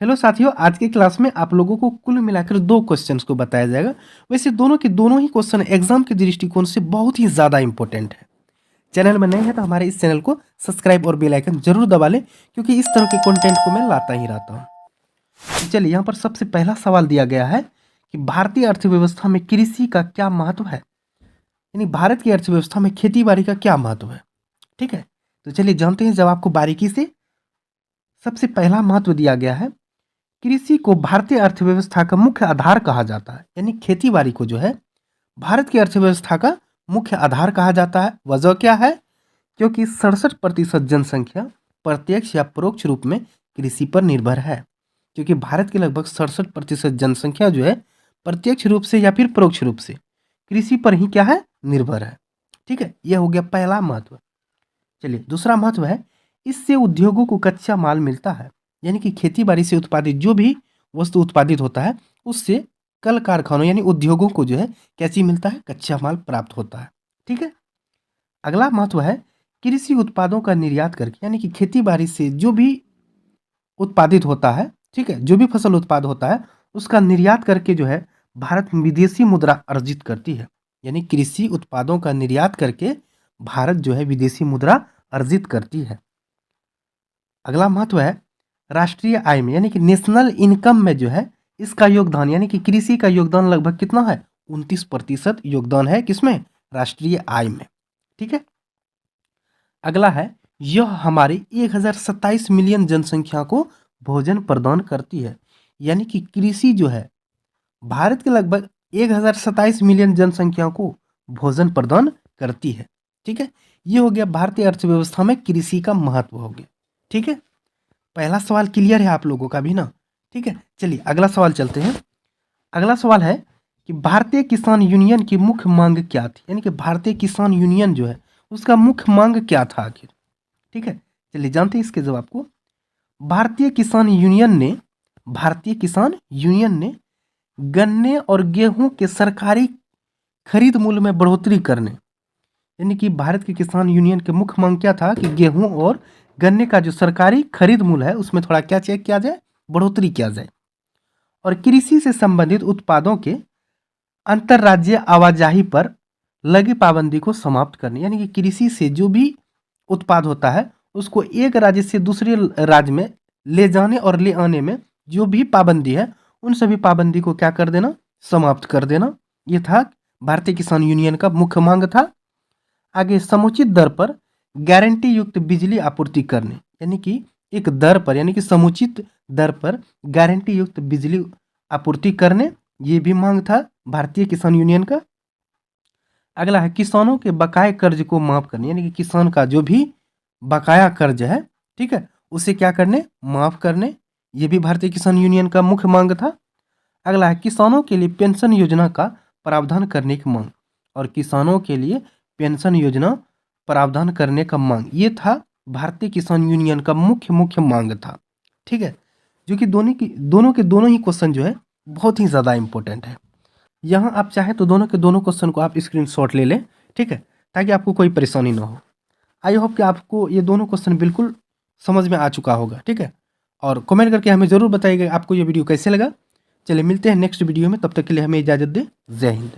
Hello साथियों, आज की क्लास में आप लोगों को कुल मिलाकर 2 क्वेश्चंस को बताया जाएगा। वैसे दोनों के दोनों ही क्वेश्चन एग्जाम के दृष्टिकोण से बहुत ही ज़्यादा इंपॉर्टेंट है। चैनल में नए हैं तो हमारे इस चैनल को सब्सक्राइब और बेल आइकन जरूर दबा लें, क्योंकि इस तरह के कंटेंट को मैं लाता ही रहता हूँ। तो चलिए, यहाँ पर सबसे पहला सवाल दिया गया है कि भारतीय अर्थव्यवस्था में कृषि का क्या महत्व है, यानी भारत की अर्थव्यवस्था में खेती बाड़ी का क्या महत्व है। ठीक है, तो चलिए जानते हैं जवाब को बारीकी से। सबसे पहला महत्व दिया गया है, कृषि को भारतीय अर्थव्यवस्था का मुख्य आधार कहा जाता है, यानी खेती बाड़ी को जो है भारत की अर्थव्यवस्था का मुख्य आधार कहा जाता है। वजह क्या है? क्योंकि 67% जनसंख्या प्रत्यक्ष या परोक्ष रूप में कृषि पर निर्भर है। क्योंकि भारत की लगभग 67% जनसंख्या जो है प्रत्यक्ष रूप से या फिर परोक्ष रूप से कृषि पर ही क्या है, निर्भर है। ठीक है, यह हो गया पहला महत्व। चलिए, दूसरा महत्व है, इससे उद्योगों को कच्चा माल मिलता है, यानी कि खेती बाड़ी से उत्पादित जो भी वस्तु उत्पादित होता है उससे कल कारखानों यानी उद्योगों को जो है क्या चीज मिलता है, कच्चा माल प्राप्त होता है। ठीक है, अगला महत्व है, कृषि उत्पादों का निर्यात करके, यानी कि खेती बाड़ी से जो भी उत्पादित होता है, ठीक है, जो भी फसल उत्पाद होता है उसका निर्यात करके जो है भारत विदेशी मुद्रा अर्जित करती है। यानी कृषि उत्पादों का निर्यात करके भारत जो है विदेशी मुद्रा अर्जित करती है। अगला महत्व है, राष्ट्रीय आय में, यानी कि नेशनल इनकम में जो है इसका योगदान, यानी कि कृषि का योगदान लगभग कितना है, 29% योगदान है किसमें, राष्ट्रीय आय में। ठीक है, अगला है, यह हमारे 1027 मिलियन जनसंख्या को भोजन प्रदान करती है। यानी कि कृषि जो है भारत के लगभग 1027 मिलियन जनसंख्या को भोजन प्रदान करती है। ठीक है, ये हो गया भारतीय अर्थव्यवस्था में कृषि का महत्व हो गया। ठीक है, पहला सवाल क्लियर है आप लोगों का भी ना। ठीक है, चलिए अगला सवाल चलते हैं। अगला सवाल है कि भारतीय किसान यूनियन की मुख्य मांग क्या थी, यानी कि भारतीय किसान यूनियन जो है उसका मुख्य मांग क्या था आखिर। ठीक है, चलिए जानते हैं इसके जवाब को। भारतीय किसान यूनियन ने गन्ने और गेहूं के सरकारी खरीद मूल्य में बढ़ोतरी करने, यानी कि भारत के किसान यूनियन के मुख्य मांग क्या था कि गेहूं और गन्ने का जो सरकारी खरीद मूल्य है उसमें थोड़ा क्या चेक किया जाए, बढ़ोतरी किया जाए। और कृषि से संबंधित उत्पादों के अंतर्राज्यीय आवाजाही पर लगी पाबंदी को समाप्त करने, यानी कि कृषि से जो भी उत्पाद होता है उसको एक राज्य से दूसरे राज्य में ले जाने और ले आने में जो भी पाबंदी है उन सभी पाबंदी को क्या कर देना, समाप्त कर देना। ये था भारतीय किसान यूनियन का मुख्य मांग था। आगे, समुचित दर पर गारंटी युक्त बिजली आपूर्ति करने, यानी कि एक दर पर, यानी कि समुचित दर पर गारंटी युक्त बिजली आपूर्ति करने, ये भी मांग था भारतीय किसान यूनियन का। अगला है, किसानों के बकाये कर्ज को माफ करने, यानी कि किसान का जो भी बकाया कर्ज है, ठीक है, उसे क्या करने, माफ करने, ये भी भारतीय किसान यूनियन का मुख्य मांग था। अगला है, किसानों के लिए पेंशन योजना का प्रावधान करने की मांग, और किसानों के लिए पेंशन योजना प्रावधान करने का मांग, ये था भारतीय किसान यूनियन का मुख्य मांग था। ठीक है, जो कि दोनों के दोनों ही क्वेश्चन जो है बहुत ही ज़्यादा इंपॉर्टेंट है। यहाँ आप चाहे तो दोनों के दोनों क्वेश्चन को आप स्क्रीनशॉट ले लें, ठीक है, ताकि आपको कोई परेशानी ना हो। आई होप कि आपको ये दोनों क्वेश्चन बिल्कुल समझ में आ चुका होगा। ठीक है, और कमेंट करके हमें ज़रूर बताइएगा आपको ये वीडियो कैसे लगा। चलिए मिलते हैं नेक्स्ट वीडियो में, तब तक के लिए हमें इजाज़त दें। जय हिंद।